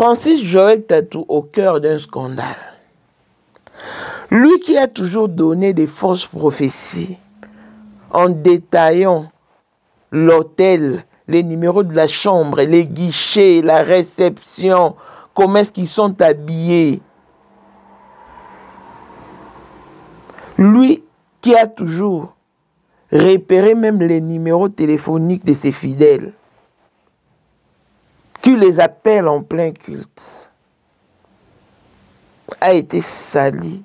Francis Joël Tatou au cœur d'un scandale. Lui qui a toujours donné des fausses prophéties en détaillant l'hôtel, les numéros de la chambre, les guichets, la réception, comment est-ce qu'ils sont habillés. Lui qui a toujours repéré même les numéros téléphoniques de ses fidèles, qui les appelle en plein culte, a été sali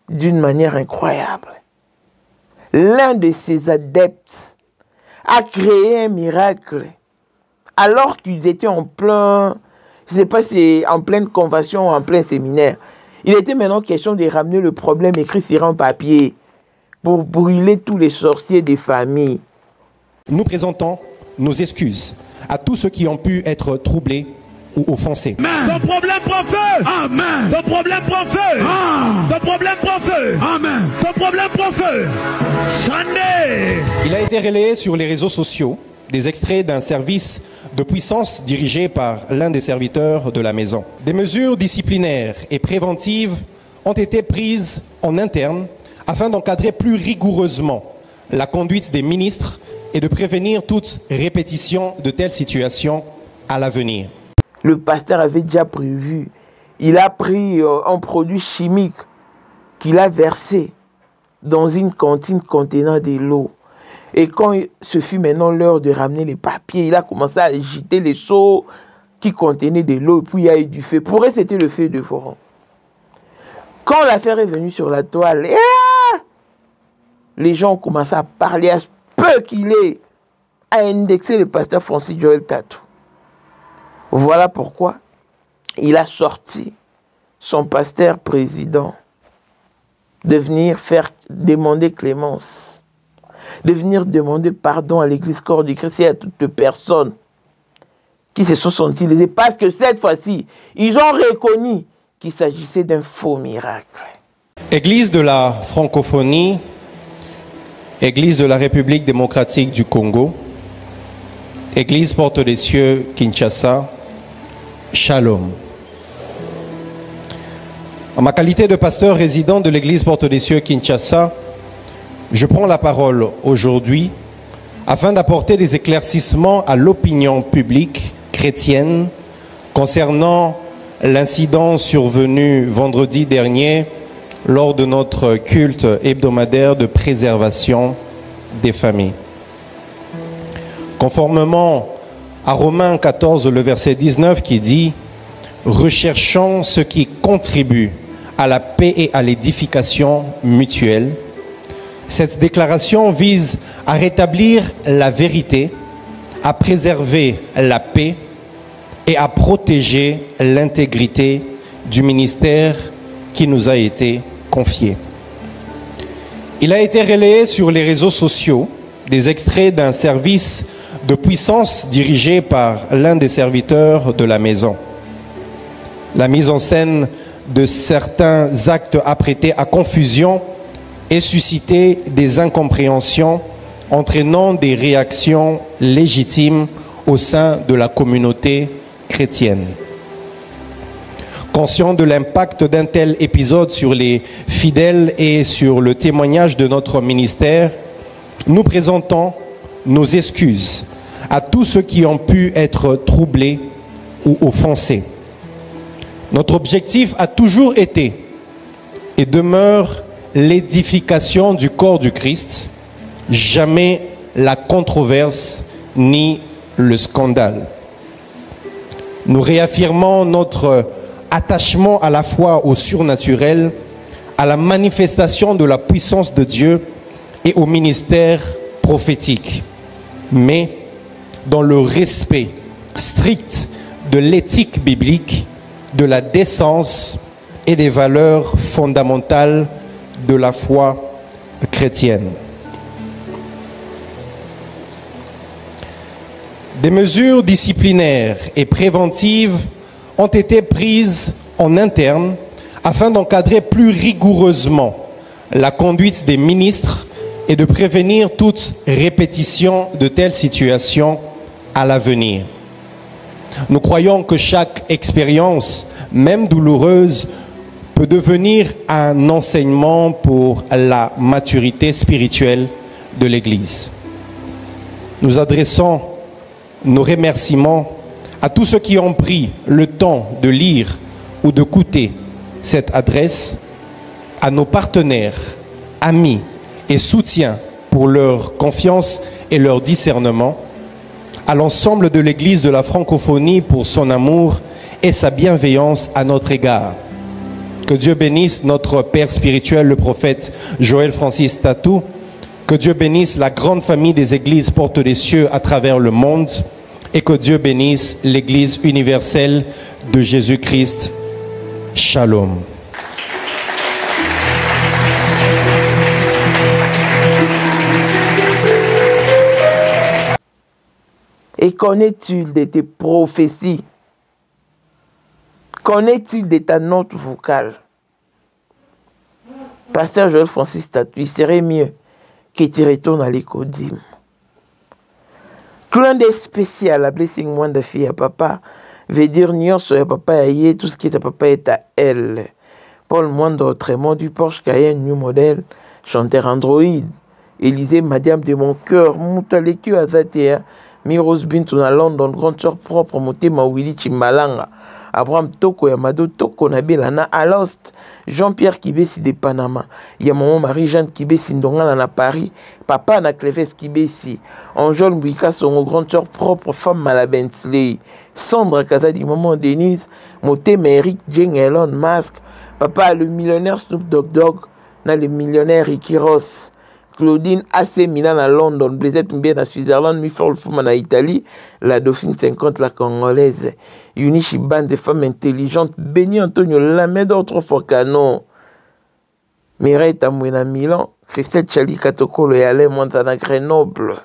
d'une manière incroyable. L'un de ses adeptes a créé un miracle alors qu'ils étaient en plein, je ne sais pas si en pleine convention ou en plein séminaire. Il était maintenant question de ramener le problème écrit sur un papier pour brûler tous les sorciers des familles. Nous présentons nos excuses à tous ceux qui ont pu être troublés ou offensés. Ton problème prend feu. Amen. Ton problème prend feu. Ah. Ton problème prend feu. Amen. Ton problème prend feu. Sunday. Il a été relayé sur les réseaux sociaux des extraits d'un service de puissance dirigé par l'un des serviteurs de la maison. Des mesures disciplinaires et préventives ont été prises en interne afin d'encadrer plus rigoureusement la conduite des ministres et de prévenir toute répétition de telles situations à l'avenir. Le pasteur avait déjà prévu. Il a pris un produit chimique qu'il a versé dans une cantine contenant de l'eau. Et quand ce fut maintenant l'heure de ramener les papiers, il a commencé à agiter les seaux qui contenaient de l'eau. Et puis il y a eu du feu. Pour eux, c'était le feu de forêt. Quand l'affaire est venue sur la toile, les gens ont commencé à parler à ce peu qu'il est, à indexer le pasteur Francis Joël Tatou. Voilà pourquoi il a sorti son pasteur président de venir demander clémence, de venir demander pardon à l'église corps du Christ et à toutes les personnes qui se sont senties lésées, parce que cette fois-ci, ils ont reconnu qu'il s'agissait d'un faux miracle. Église de la francophonie, Église de la République démocratique du Congo, Église Porte des Cieux, Kinshasa, Shalom. En ma qualité de pasteur résident de l'Église Porte des Cieux, Kinshasa, je prends la parole aujourd'hui afin d'apporter des éclaircissements à l'opinion publique chrétienne concernant l'incident survenu vendredi dernier lors de notre culte hebdomadaire de préservation des familles. Conformément à Romains 14, le verset 19 qui dit « Recherchons ce qui contribue à la paix et à l'édification mutuelle ». Cette déclaration vise à rétablir la vérité, à préserver la paix et à protéger l'intégrité du ministère qui nous a été confié. Il a été relayé sur les réseaux sociaux des extraits d'un service de puissance dirigé par l'un des serviteurs de la maison. La mise en scène de certains actes apprêtés à confusion et suscité des incompréhensions entraînant des réactions légitimes au sein de la communauté chrétienne. Conscient de l'impact d'un tel épisode sur les fidèles et sur le témoignage de notre ministère, nous présentons nos excuses à tous ceux qui ont pu être troublés ou offensés. Notre objectif a toujours été et demeure l'édification du corps du Christ, jamais la controverse ni le scandale. Nous réaffirmons notre attachement à la fois au surnaturel, à la manifestation de la puissance de Dieu et au ministère prophétique, mais dans le respect strict de l'éthique biblique, de la décence et des valeurs fondamentales de la foi chrétienne. Des mesures disciplinaires et préventives ont été prises en interne afin d'encadrer plus rigoureusement la conduite des ministres et de prévenir toute répétition de telles situations à l'avenir. Nous croyons que chaque expérience, même douloureuse, peut devenir un enseignement pour la maturité spirituelle de l'Église. Nous adressons nos remerciements à tous ceux qui ont pris le temps de lire ou d'écouter cette adresse, à nos partenaires, amis et soutiens pour leur confiance et leur discernement, à l'ensemble de l'Église de la francophonie pour son amour et sa bienveillance à notre égard. Que Dieu bénisse notre Père spirituel, le prophète Joël Francis Tatou. Que Dieu bénisse la grande famille des églises Portes des Cieux à travers le monde. Et que Dieu bénisse l'Église universelle de Jésus-Christ. Shalom. Et qu'en est-il de tes prophéties? Qu'en est-il de ta note vocale? Pasteur Joël Francis Tatou, il serait mieux que tu retournes à l'écodime. Clin d'œil spécial à Blessing Mwanda fille à papa veut dire nyonso ya papa aye, tout ce qui est à papa est à elle. Paul Mwanda autrement du Porsche Cayenne New Model, chanteur Android. Élisée Madiam de mon cœur, Moutalekio Azatea, Miros Bintou na London, grande sœur propre, Motema Willy Chimbalanga. Abraham Toko Yamado Toko Nabilana à Lost, Jean-Pierre Kibesi de Panama, Yamaman Marie-Jeanne Kibesi Ndongala na Paris, Papa na Cleves Kibesi, Anjol Mbouika son grande sœur propre, femme à la Bentley, Sandra Kazadi Maman Denise, Motema Eric Jeng Elon Musk, Papa le millionnaire Snoop Dogg, na le millionnaire Ricky Ross, Claudine AC Milan à London, Blaisette Mbien à Switzerland, Mifor Fouman à Italie, la Dauphine 50 la Congolaise, Unichi bande de femmes intelligentes, Béni Antonio Lameda autrefois canon, Mireille Tamouina Milan, Christelle Chali Katokolo et Alain Montana Grenoble,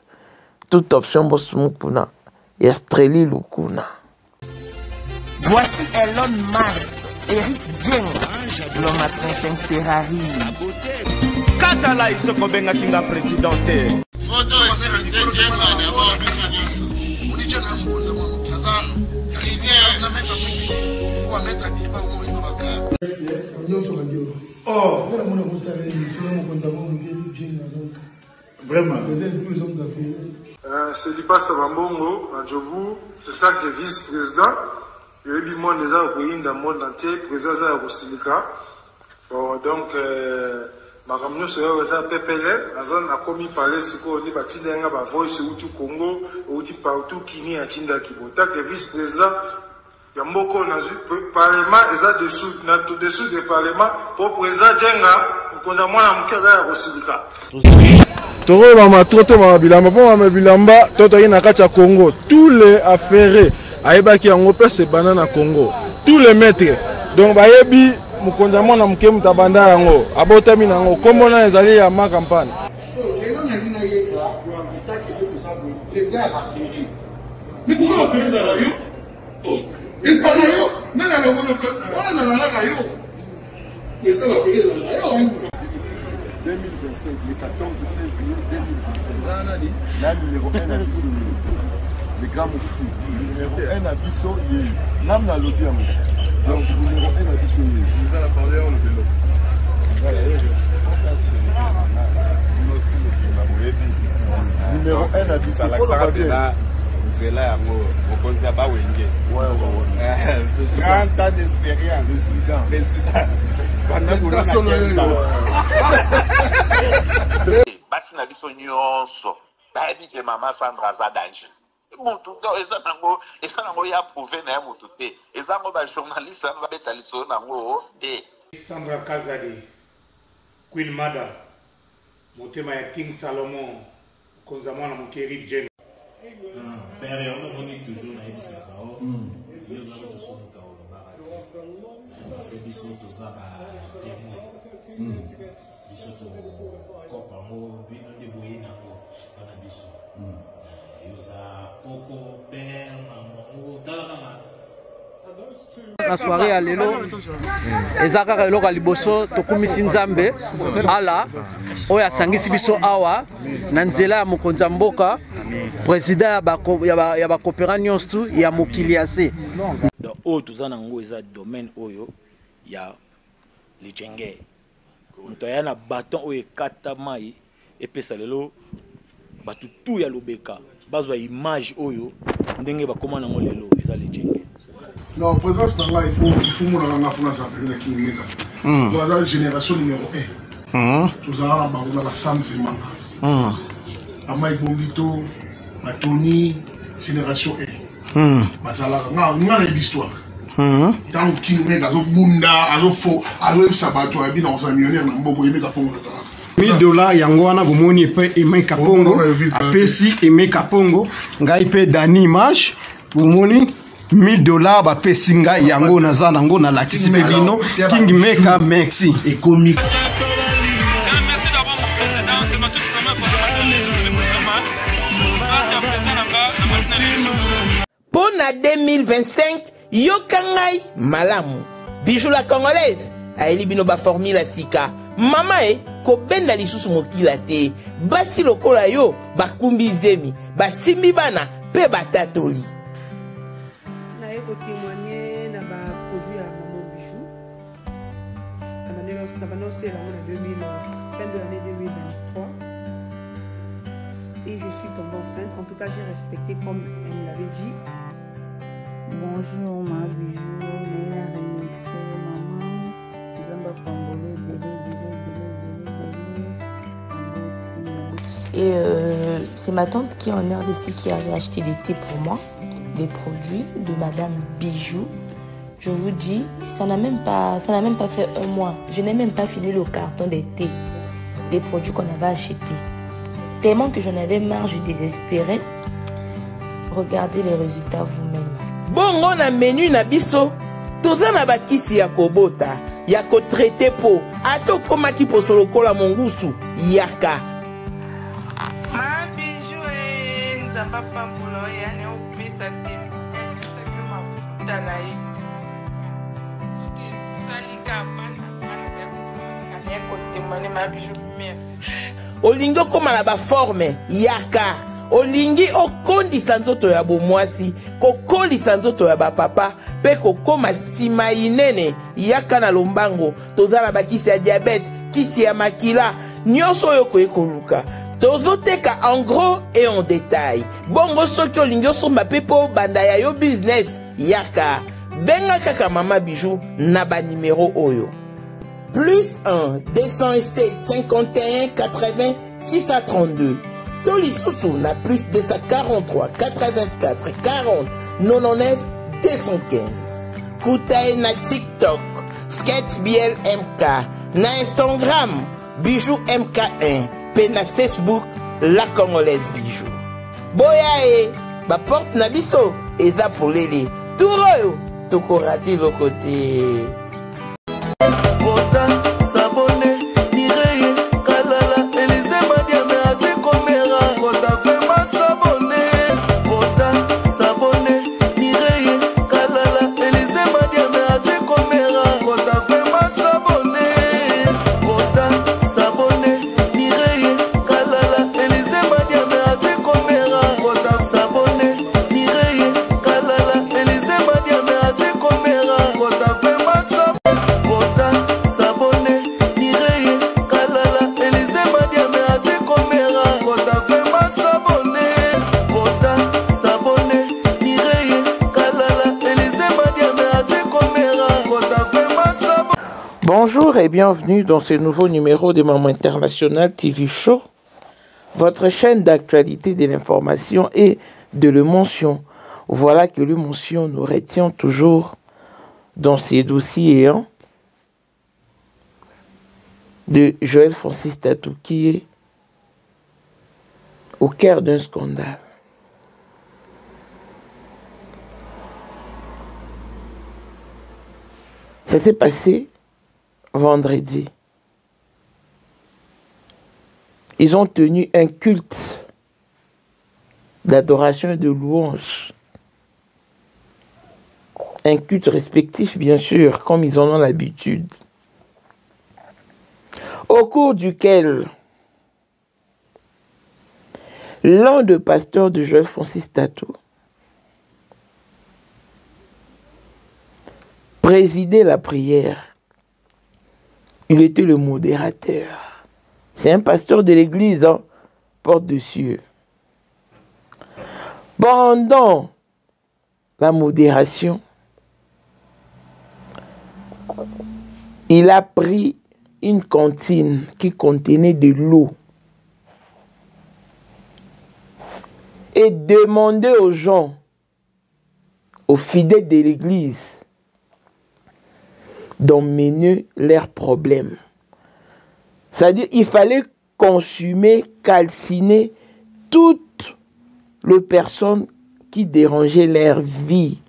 toute option Bosmukuna, et Astreli Lukuna. Voici Elon Musk, Eric Jeng, l'homme à 35 Ferrari. Katala isoko benga kinga presidente. Photo Vraiment. C'est Lipa Sabambongo, à Djobu, c'est ça que vice-président. Il y a eu du monde déjà au dans le monde entier, président à Rosilika. Donc, ma camion serait au PPL, la zone a commis parler ce qu'on dit, Batinga, Voice, Outu Congo, Outu partout, Kini, Atinda Kibota, que vice-président. Il y a beaucoup de parlement, et ça dessous des parlements, pour président Djenga, pour qu'on a moins à Mukada à Rosilika. Toro mama toto mama bilamba po mama bilamba toto yi na kati ya Congo, tous les affairés ayebaki yango pe se banana Congo, tous les maîtres donc bayebi mukonza mona muke mutabanda yango abotami nango kombo na ezali ya ma campagne lelo na nina yeba etaki de ça les airs affairés mais pourquoi affairés dans la yo oh est pas là yo nana le bono on a la yo les airs affairés dans la yo 2025, le 14 février 2025. La numéro 1 à Bissau, le grand moufti. Numéro 1 à Bissau, il est là, dans l'audio. Donc, numéro 1 à Bissau, il est. Vous allez parler en le vélo. Numéro 1 à Bissau, il faut le bien. C'est là, on conseille pas Wenge. Ouais. 30 ans d'expérience. Président. Basi na biso nyonso bayebi ke mama Sandra aza danger mutu eza nango ya prouve na ya mutu te eza ngo bajournaliste ano babeta lisolo nango te. Sandra Kazadi, Queen Mada, motema ya King Salomon, konza mwana moke Eric Jeng. Père, on a toujours na ebisaka o. Yo na to so muta o barati. C'est biso to za ba témoin. Biso to kopa mo bino de boyina ko bana biso. Yo za koko père maman o dala na La soirée à l'élo, ezaka eloko liboso tokumisi nzambe ala oya sangisi biso awa na nzela ya mokonzi ya mboka président ya ba coopérant nyonso ya mokili ase. Donc oyo toza nango eza domaine oyo ya lijenge. Moto aya na bâton oyo ekata mai epesa lelo batu tu ya lobeka bazwa image oyo ndenge bakoma nango lelo eza lijenge. Non, présence dans là, il faut mon la fona ça avec qui mega. Dans la génération numéro 1. Tous à la Sam Zemanga. Amai Bongito, Tony, génération 1. Basala nga l'histoire. Tant qui mega zo bunda, azo fo, azo sabato abi dans sa millionnaire na mboko yemeka pongo na sala. $1000 yango wana bomoni pe Emeka Pongo, apesi Emeka Pongo, ngai pe Dani Image, bomoni $1000 ba pesinga yango naza nango na lakisi bino King Meka merci et comique. Merci d'avoir mon président, c'est ma toute première fois dans les musulmans. Grâce à président pour na 2025 yokangai malamu bijou la congolaise aeli bino ba formule sika mama ko benda lisusu mokila te basi lokola yo bakumbi zemi basimbi bana pe batatoli. Témoigner dans ma produit à Maman Bijou. On a annoncé fin de l'année 2023. Et je suis tombée enceinte. En tout cas, j'ai respecté comme elle me l'avait dit. Bonjour ma Bijou, Néla Remixé, maman. Zamba Pangolé, Et c'est ma tante qui est en RDC qui avait acheté des thés pour moi. Des produits de Madame Bijou. Je vous dis, ça n'a même pas fait un mois. Je n'ai même pas fini le carton des thés, des produits qu'on avait achetés. Tellement que j'en avais marre, je désespérais. Regardez les résultats vous-même. Bongo na menu na biso, toza na bakisi ya kobota, ya ko traiter po, ato koma ki po solokola mongusu, yaka. Ma Bijou nzamba pambulo ya ne opesa te. Tanaï. Salika Olingo koma na ba forme yaka. Olingi okondisa nzoto ya bomwasi, kokondisa nzoto ya ba papa, pe kokoma sima inene yaka na lombango, tozala bakisi ya diabète, kisi ya makila, nyonso yo ko ekoluka. Tozoteka en gros et en détail. Bongo soki olingi osomba pe po banda ya yo business yaka. Benga kaka Mama Bijou na ba numéro oyo. Plus 1 207 51 80 632. Toli Soussou na plus 243 84 40 99 215. Koutaï na TikTok, Sketch BL MK, na Instagram, Bijou MK1, pe na Facebook, La Congolaise Bijou. Boya ba porte na biso, eza polele. Touro, toko raté le côté. Bonjour et bienvenue dans ce nouveau numéro de Maman International TV Show, votre chaîne d'actualité de l'information et de l'émotion. Voilà que l'émotion nous retient toujours dans ces dossiers de Joël Francis Tatou qui est au cœur d'un scandale. Ça s'est passé vendredi. Ils ont tenu un culte d'adoration et de louange un culte respectif, bien sûr, comme ils en ont l'habitude, au cours duquel l'un des pasteurs de Joël Francis Tatou présidait la prière. Il était le modérateur. C'est un pasteur de l'église, hein, Porte de Cieux. Pendant la modération, il a pris une cantine qui contenait de l'eau et demandé aux gens, aux fidèles de l'église, d'emmener leurs problèmes. C'est-à-dire qu'il fallait consumer, calciner toutes les personnes qui dérangeaient leur vie,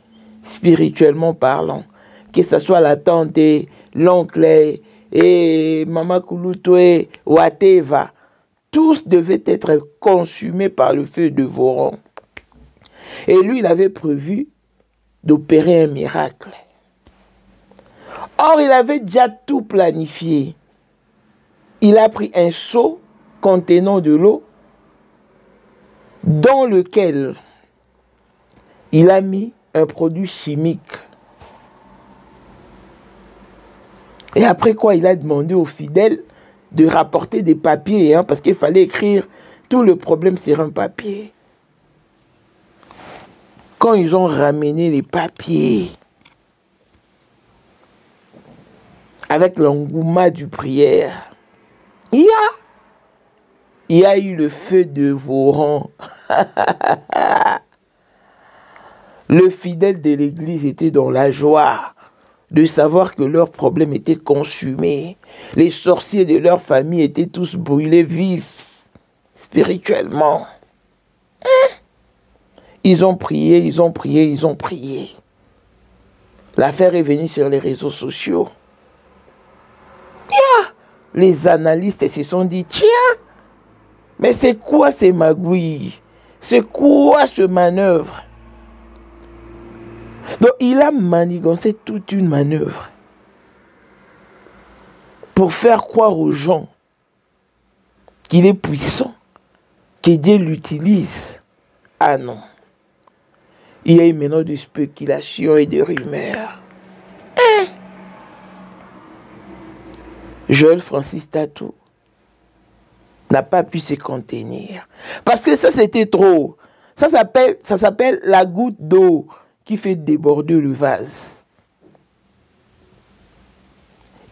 spirituellement parlant. Que ce soit la tante, l'oncle, et Mama Kouloutou, Wateva. Tous devaient être consumés par le feu de Voron. Et lui, il avait prévu d'opérer un miracle. Or, il avait déjà tout planifié. Il a pris un seau contenant de l'eau dans lequel il a mis un produit chimique. Et après quoi, il a demandé aux fidèles de rapporter des papiers, hein, parce qu'il fallait écrire tout le problème sur un papier. Quand ils ont ramené les papiers, avec l'engouement du prière, il y a eu le feu de Voron. Le fidèle de l'église était dans la joie de savoir que leurs problèmes étaient consumés. Les sorciers de leur famille étaient tous brûlés vifs, spirituellement. Ils ont prié, ils ont prié, ils ont prié. L'affaire est venue sur les réseaux sociaux. Les analystes se sont dit, tiens, mais c'est quoi ces magouilles? C'est quoi ce manœuvre? Donc il a manigancé toute une manœuvre pour faire croire aux gens qu'il est puissant, que Dieu l'utilise. Ah non. Il y a eu maintenant des spéculations et des rumeurs. Joël Francis Tatou n'a pas pu se contenir. Parce que ça, c'était trop. Ça s'appelle la goutte d'eau qui fait déborder le vase.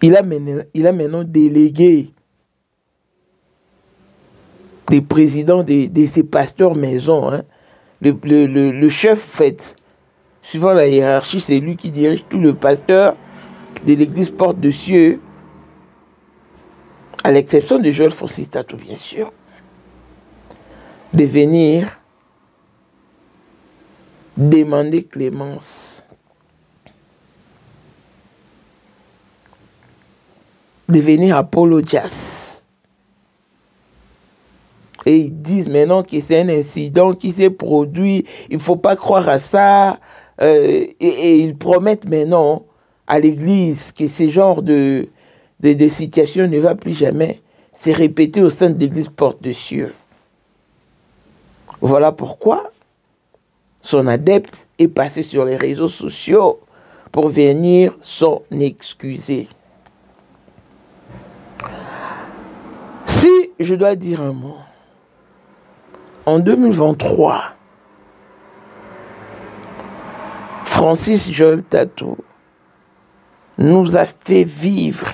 Il a maintenant délégué des présidents de ces pasteurs maison. Hein. Le chef, fait, suivant la hiérarchie, c'est lui qui dirige tout le pasteur de l'église Porte de Cieux, à l'exception de Joël Francis Tatou, bien sûr, de venir demander clémence, de venir apologias. Et ils disent maintenant que c'est un incident qui s'est produit, il ne faut pas croire à ça. Et ils promettent maintenant à l'église que ce genre de situations ne va plus jamais se répéter au sein de l'église Porte de Cieux. Voilà pourquoi son adepte est passé sur les réseaux sociaux pour venir s'en excuser. Si je dois dire un mot, en 2023, Francis Joël Tatou nous a fait vivre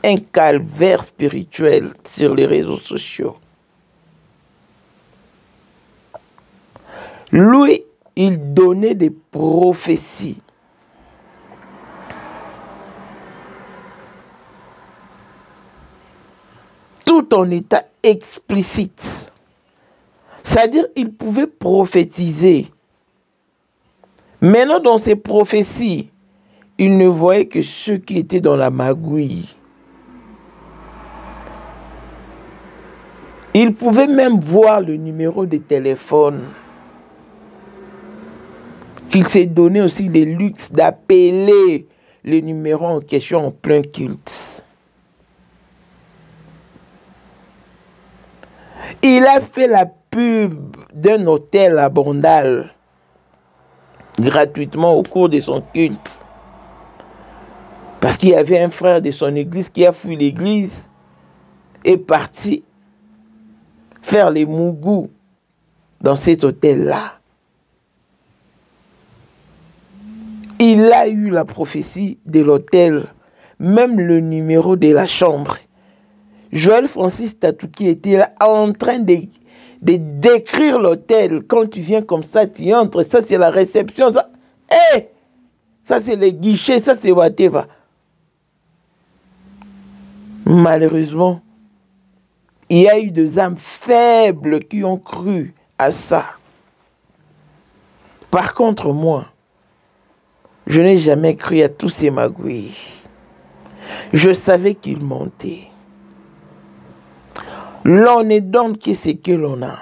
un calvaire spirituel sur les réseaux sociaux. Lui, il donnait des prophéties. Tout en état explicite. C'est-à-dire, il pouvait prophétiser. Maintenant, dans ces prophéties, il ne voyait que ceux qui étaient dans la magouille. Il pouvait même voir le numéro de téléphone qu'il s'est donné aussi le luxe d'appeler le numéro en question en plein culte. Il a fait la pub d'un hôtel à Bandal gratuitement au cours de son culte. Parce qu'il y avait un frère de son église qui a fui l'église et parti faire les mougous dans cet hôtel-là. Il a eu la prophétie de l'hôtel, même le numéro de la chambre. Joël Francis Tatou qui était là en train de décrire l'hôtel. Quand tu viens comme ça, tu entres, ça c'est la réception, ça, ça c'est les guichets, ça c'est whatever. Malheureusement, il y a eu des âmes faibles qui ont cru à ça. Par contre, moi, je n'ai jamais cru à tous ces magouilles. Je savais qu'ils montaient. L'on est donc qui c'est que l'on a.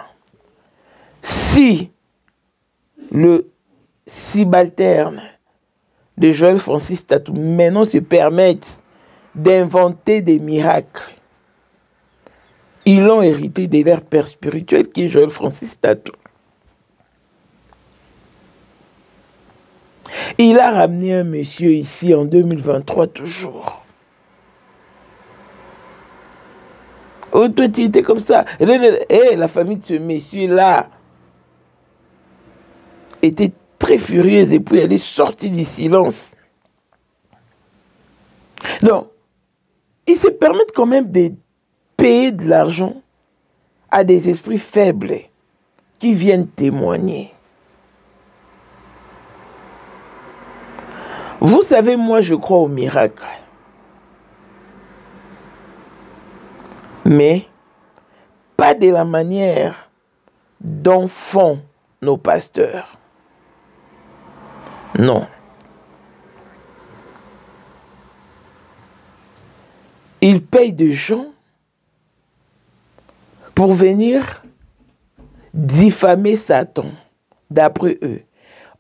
Si le subalterne de Joël Francis Tatou maintenant se permettent d'inventer des miracles, ils l'ont hérité de leur père spirituel qui est Joël Francis Tatou. Il a ramené un monsieur ici en 2023 toujours. Oh, toi, tu étais comme ça. La famille de ce monsieur-là était très furieuse et puis elle est sortie du silence. Donc, ils se permettent quand même de payer de l'argent à des esprits faibles qui viennent témoigner. Vous savez, moi, je crois au miracle. Mais pas de la manière dont font nos pasteurs. Non. Ils payent des gens pour venir diffamer Satan, d'après eux.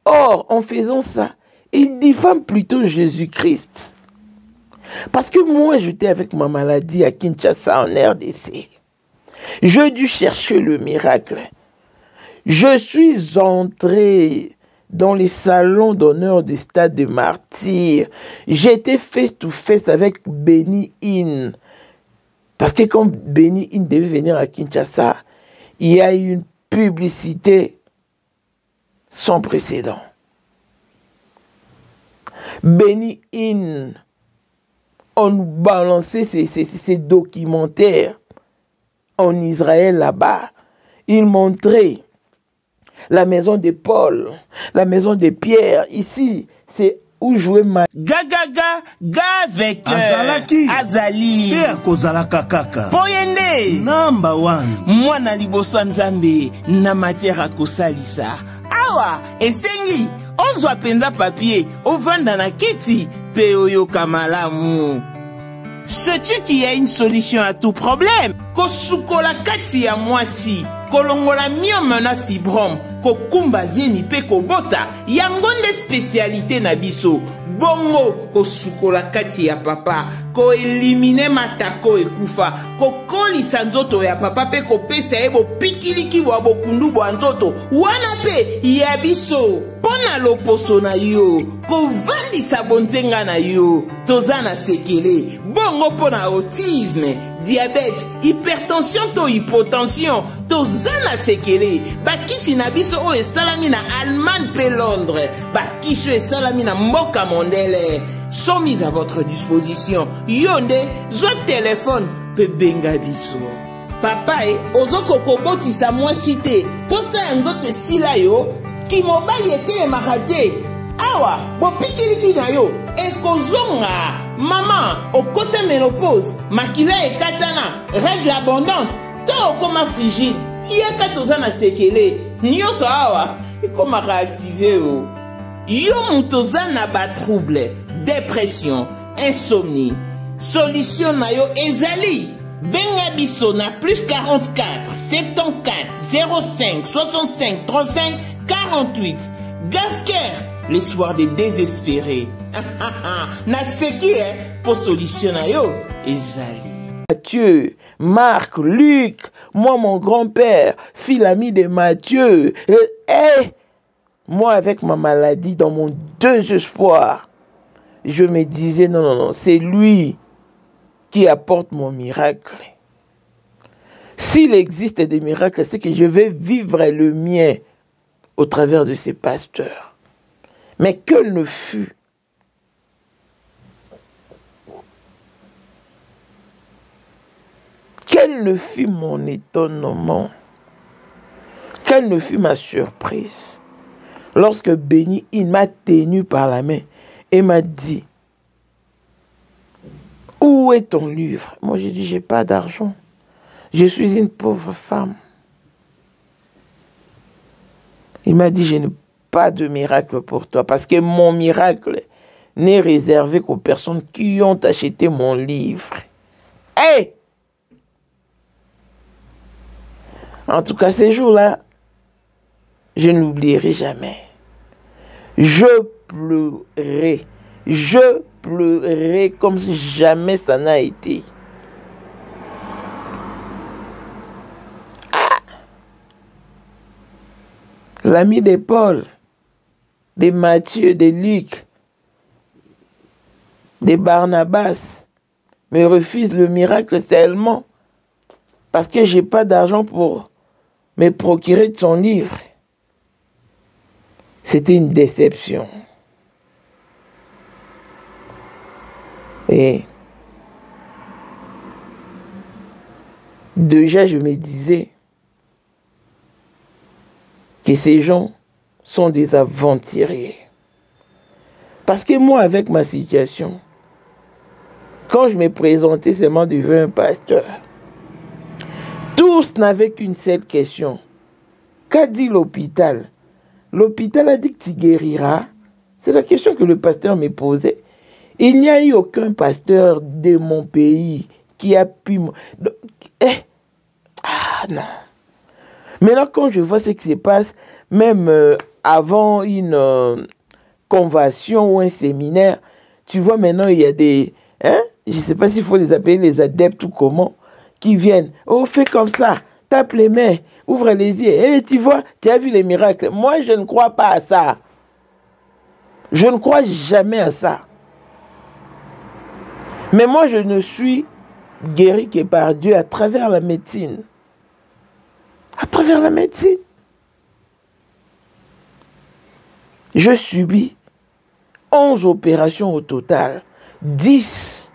Or, en faisant ça, ils diffament plutôt Jésus-Christ. Parce que moi, j'étais avec ma maladie à Kinshasa, en RDC. J'ai dû chercher le miracle. Je suis entré dans les salons d'honneur du stade de martyrs. J'étais face-to-face avec Benny Hinn. Parce que quand Benny Hinn devait venir à Kinshasa, il y a eu une publicité sans précédent. Benny Hinn, on nous balançait ces documentaires en Israël là-bas. Il montrait la maison de Paul, la maison de Pierre. Ici, c'est où jouait ma... Ga avec Azalaki. Azali. Et akozalaka kaka. Poyende. Number one. Mwana liboso nzambe na matière akosalisa. Awa, esengi. Ozwa penza papier, ovanda na kiti, pe oyoka malamu. Sais-tu qu'il y a une solution à tout problème? Kosukola kati ya mwasi, kolongola myome na fibrome, kokumba zeni pe kobota, yangonde spécialité na biso. Bongo kosukola kati ya papa, ko elimine matako ekufa, ko kolisa nzoto ya papa pe kopesa ebo pikiliki wa bokundu bwa nzoto, wana pe ya biso. Pona loposo na yo, kovandisa bonzenga na yo, tozana sekele, bongo pona autisme, diabète, hypertension to hypotension, tozana sekele, bakisi na biso o esalami na Allemagne pe Londres, bakisho esalami na mboka mondele, sont mis à votre disposition. Yonde, zo téléphone, pe benga biso. Papa ozoko kobotisa mwasi te, posta ya nzoto esila yo, ki mobali ete emakate. Awa, bopikiliki na yo, ekozonga. Maman, okote ménopause, makila ekatana, règle abondante, to okoma frigide, yeka tozana sekele, nyoso awa, ekoma réactiver yo. Yo mutozana ba trouble, dépression, insomnie. Solution na yo ezali. Benga biso na plus 44 74 05 65 35 48. Gasker, les soirs des désespérés. Na seki pour solution na yo ezali. Mathieu, Marc, Luc, moi mon grand-père, fils ami de Mathieu. Et moi avec ma maladie, dans mon désespoir, je me disais non, non, non, c'est lui qui apporte mon miracle. S'il existe des miracles, c'est que je vais vivre le mien au travers de ces pasteurs. Mais quel ne fut mon étonnement, quelle ne fut ma surprise lorsque Béni, il m'a tenu par la main et m'a dit, où est ton livre? Moi j'ai dit, j'ai pas d'argent, je suis une pauvre femme. Il m'a dit, je n'ai pas de miracle pour toi, parce que mon miracle n'est réservé qu'aux personnes qui ont acheté mon livre. Hey! En tout cas, ces jours-là, je n'oublierai jamais. Je pleurais comme si jamais ça n'a été. Ah! L'ami de Paul, de Matthieu, de Luc, de Barnabas, me refuse le miracle seulement parce que je n'ai pas d'argent pour me procurer de son livre. C'était une déception. Et déjà, je me disais que ces gens sont des aventuriers. Parce que moi, avec ma situation, quand je me présentais seulement devant un pasteur, tous n'avaient qu'une seule question. Qu'a dit l'hôpital? L'hôpital a dit que tu guériras. C'est la question que le pasteur me posait. Il n'y a eu aucun pasteur de mon pays qui a pu... Ah non. Maintenant, quand je vois ce qui se passe, même avant une convention ou un séminaire, tu vois maintenant, il y a des... je ne sais pas s'il faut les appeler les adeptes ou comment, qui viennent. Oh, fais comme ça, tape les mains, ouvre les yeux. Et tu vois, tu as vu les miracles. Moi, je ne crois pas à ça. Je ne crois jamais à ça. Mais moi, je ne suis guéri que par Dieu à travers la médecine. À travers la médecine. Je subis 11 opérations au total. 10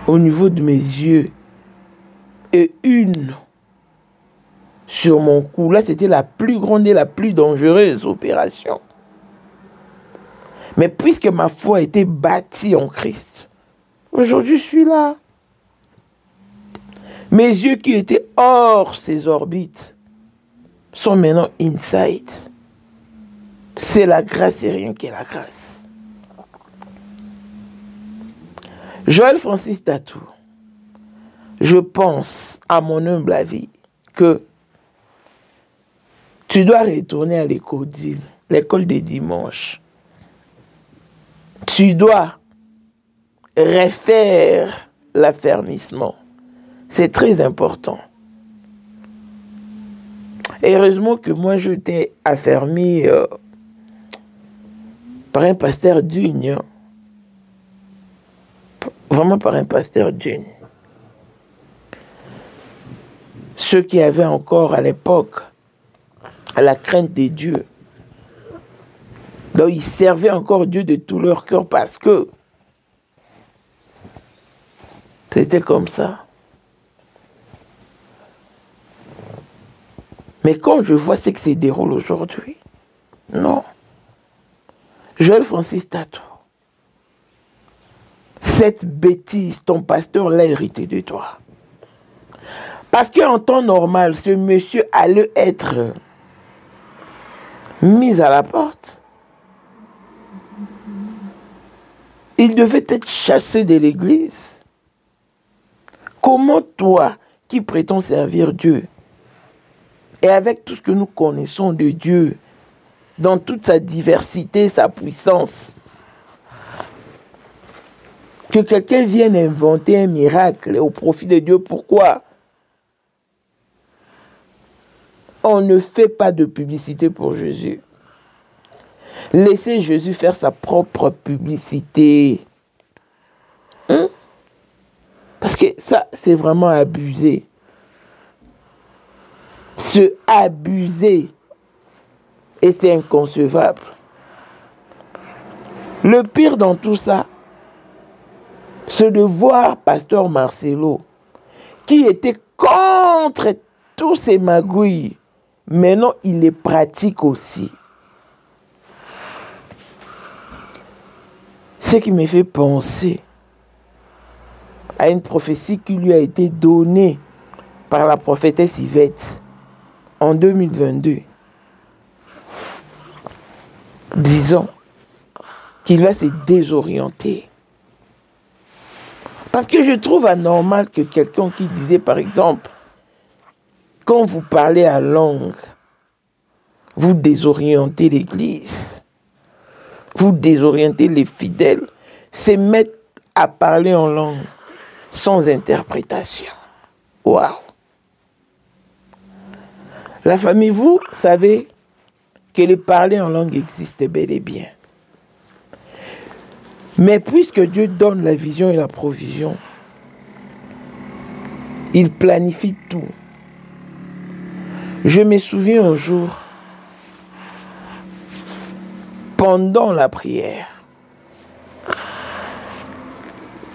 au niveau de mes yeux et une sur mon cou. Là, c'était la plus grande et la plus dangereuse opération. Mais puisque ma foi a été bâtie en Christ, aujourd'hui, je suis là. Mes yeux qui étaient hors ces orbites sont maintenant inside. C'est la grâce et rien que la grâce. Joël Francis Tatou, je pense, à mon humble avis, que tu dois retourner à l'école des dimanches. Tu dois refaire l'affermissement. C'est très important. Et heureusement que moi, je t'ai affermi par un pasteur digne. Vraiment par un pasteur digne. Ceux qui avaient encore à l'époque la crainte de Dieu. Donc ils servaient encore Dieu de tout leur cœur parce que c'était comme ça. Mais quand je vois ce qui se déroule aujourd'hui, non. Joël Francis Tatou, cette bêtise, ton pasteur l'a hérité de toi. Parce qu'en temps normal, ce monsieur allait être mis à la porte. Il devait être chassé de l'église. Comment toi, qui prétends servir Dieu, et avec tout ce que nous connaissons de Dieu, dans toute sa diversité, sa puissance, que quelqu'un vienne inventer un miracle au profit de Dieu, pourquoi on ne fait pas de publicité pour Jésus? Laissez Jésus faire sa propre publicité. Parce que ça, c'est vraiment abusé. Se abuser. Et c'est inconcevable. Le pire dans tout ça, c'est de voir Pasteur Marcelo, qui était contre tous ces magouilles. Maintenant, il les pratique aussi. Ce qui me fait penser à une prophétie qui lui a été donnée par la prophétesse Yvette en 2022. Disant qu'il va se désorienter. Parce que je trouve anormal que quelqu'un qui disait, par exemple, quand vous parlez à langue, vous désorientez l'Église, vous désorientez les fidèles, se mettre à parler en langue sans interprétation. Waouh! La famille, vous savez que le parler en langue existe bel et bien. Mais puisque Dieu donne la vision et la provision, il planifie tout. Je me souviens un jour, pendant la prière,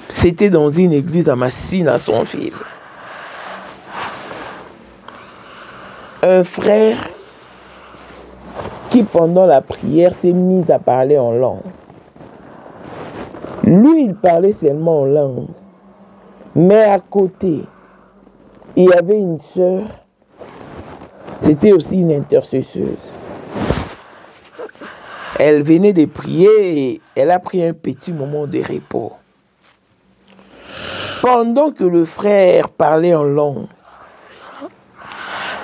c'était dans une église à Massine à Sonville. Un frère qui pendant la prière s'est mis à parler en langue. Lui, il parlait seulement en langue. Mais à côté, il y avait une sœur, c'était aussi une intercesseuse. Elle venait de prier et elle a pris un petit moment de repos. Pendant que le frère parlait en langue,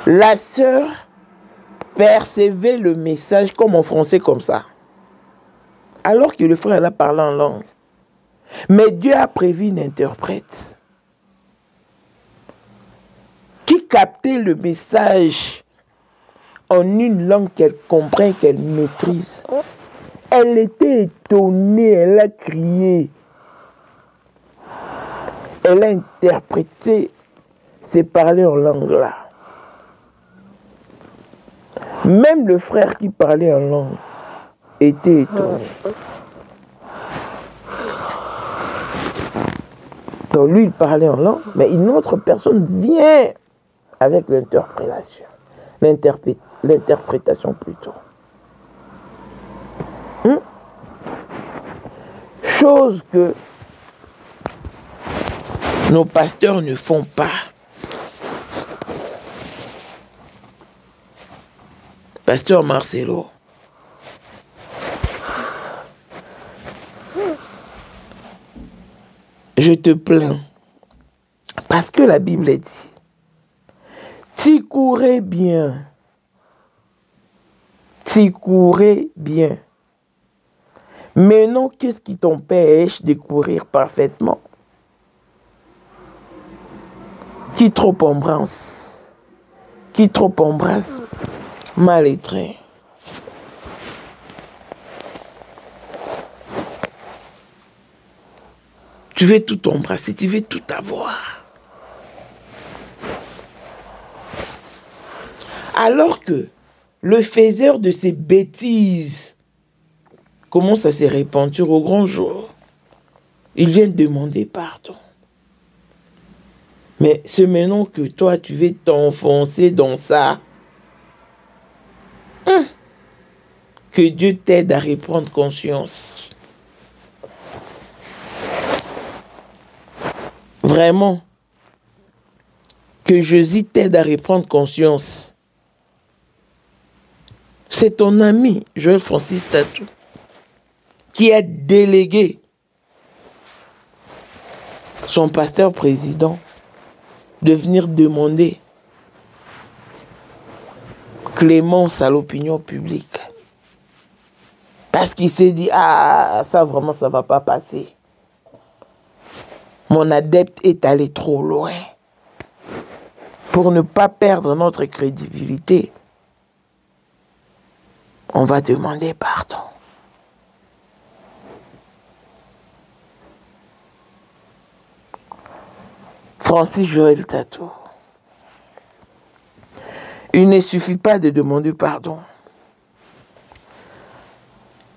la sœur percevait le message comme en français, comme ça. Alors que le frère elle a parlé en langue. Mais Dieu a prévu une interprète qui captait le message en une langue qu'elle comprend, qu'elle maîtrise. Elle était étonnée, elle a crié. Elle a interprété ces parler en langue-là. Même le frère qui parlait en langue était étonné. Donc lui, il parlait en langue, mais une autre personne vient avec l'interprétation. L'interprétation plutôt. Chose que nos pasteurs ne font pas. Pasteur Marcelo, je te plains, parce que la Bible dit, tu courais bien, Maintenant, qu'est-ce qui t'empêche de courir parfaitement? Qui trop embrasse, mal étreint. Tu veux tout embrasser, tu veux tout avoir. Alors que le faiseur de ces bêtises commence à se repentir au grand jour, il vient demander pardon. Mais c'est maintenant que toi, tu veux t'enfoncer dans ça. Que Dieu t'aide à reprendre conscience. Vraiment. Que Jésus t'aide à reprendre conscience. C'est ton ami, Joël Francis Tatou, qui a délégué son pasteur président de venir demander clémence à l'opinion publique. Parce qu'il s'est dit, ah, ça vraiment, ça ne va pas passer. Mon adepte est allé trop loin. Pour ne pas perdre notre crédibilité, on va demander pardon. Francis Joël Tato. Il ne suffit pas de demander pardon.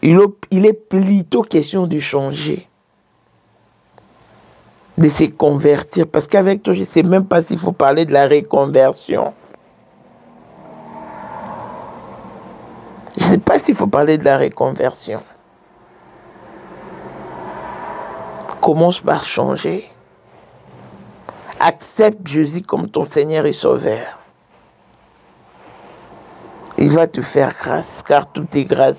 Il est plutôt question de changer, de se convertir. Parce qu'avec toi, je ne sais même pas s'il faut parler de la reconversion. Je ne sais pas s'il faut parler de la reconversion. Commence par changer. Accepte Jésus comme ton Seigneur et Sauveur. Il va te faire grâce, car tout est grâce.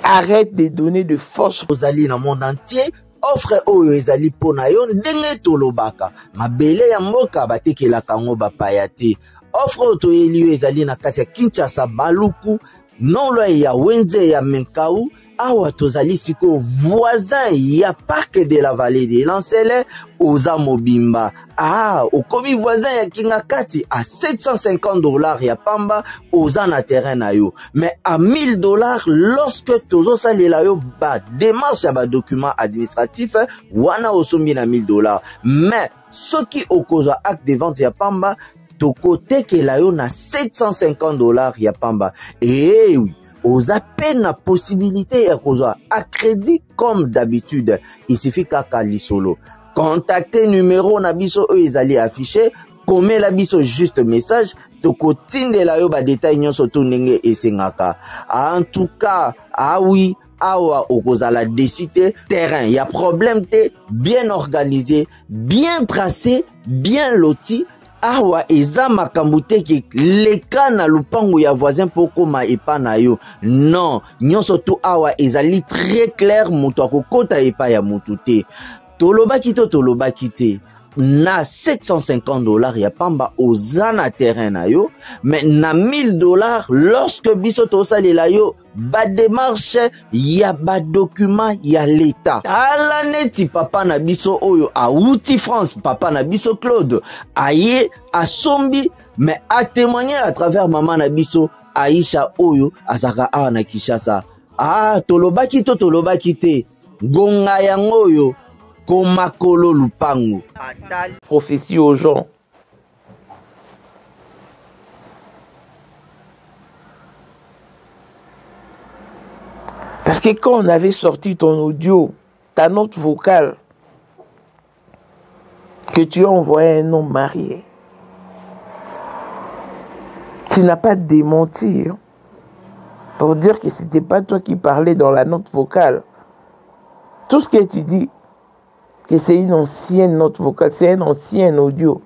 Arrête de donner de force aux alliés dans le monde entier. Offre oyo ezali pona yo ndenge tolobaka. Mabele ya mboka batekela kango bapaya te. Offre oyo toyeli ezali na kati ya Kinshasa Baluku, nolo ya Wenze ya Menkau. Awa tozali siko voisin ya parc de la vallée de Lancele oza mobimba. Ah, okomi voisin ya Kingakati à $750 ya pamba oza na terrain na yo. Mais à $1000 lorsque tozo salela yo ba démarche ya ba document administratif wana osombi na $1000. Mais soki okozwa acte de vente ya pamba tokote ke la yo na $750 ya pamba. Eh oui. Aux appels la possibilité à crédit comme d'habitude. Il suffit qu'à solo. Contactez numéro nabiso ils allaient afficher. Comme la biso juste message. Toko tinde la yo ba détail nyon soto nenge et sengaka. En tout cas, ah oui. Awa okozala décider terrain. Il y a problème te bien organisé, bien tracé, bien loti. Awa eza makambo te ke leka na lupango ya voisin poko ma epa na yo. Non, nyonso to awa ezali très clair moto akokota epa ya moto te. Tolobaki te. Na $750 ya pamba oza na terrain na yo, mais na $1000 lorsque biso to salela yo ba démarche ya ba document ya l'état. Ala neti papa na biso oyo a outi France, papa na biso Claude aye asombi mais a témoigner à travers maman na biso Aisha oyo azaka awa na Kinshasa. Ah, tolobaki te gonga yango oyo Komakolo lupango. Prophétie aux gens. Parce que quand on avait sorti ton audio, ta note vocale, que tu as envoyé un homme marié, tu n'as pas démenti pour dire que ce n'était pas toi qui parlais dans la note vocale. Tout ce que tu dis, que c'est une ancienne note vocale, c'est un ancien audio.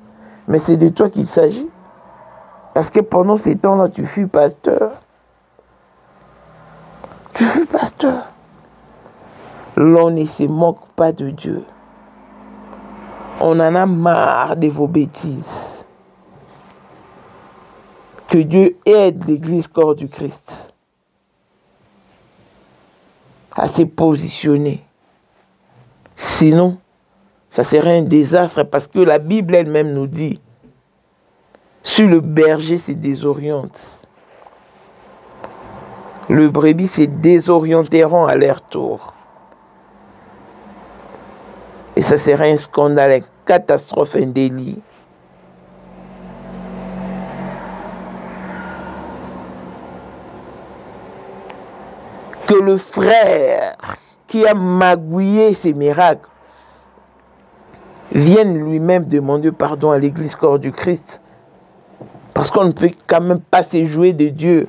Mais c'est de toi qu'il s'agit. Parce que pendant ces temps-là, tu fus pasteur. Tu fus pasteur. L'on ne se moque pas de Dieu. On en a marre de vos bêtises. Que Dieu aide l'Église corps du Christ à se positionner. Sinon, ça serait un désastre parce que la Bible elle-même nous dit si le berger se désoriente, le brebis se désorienteront à leur tour. Et ça serait un scandale, une catastrophe, un délit. Que le frère qui a magouillé ces miracles vienne lui-même demander pardon à l'Église corps du Christ. Parce qu'on ne peut quand même pas se jouer de Dieu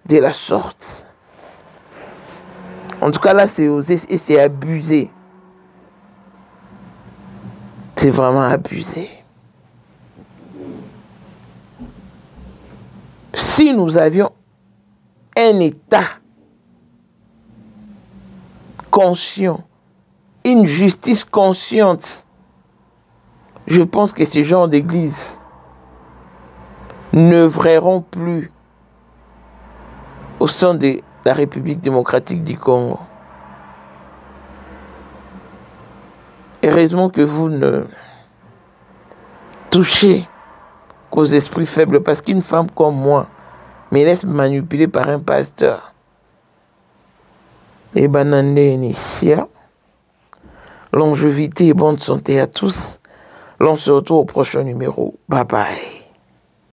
de la sorte. En tout cas, là, c'est osé et c'est abusé. C'est vraiment abusé. Si nous avions un État conscient, une justice consciente, je pense que ce genre d'église n'œuvreront plus au sein de la République démocratique du Congo. Heureusement que vous ne touchez qu'aux esprits faibles, parce qu'une femme comme moi me laisse manipuler par un pasteur. Et banane initia. Longévité et bonne santé à tous. L'on se retrouve au prochain numéro. Bye bye.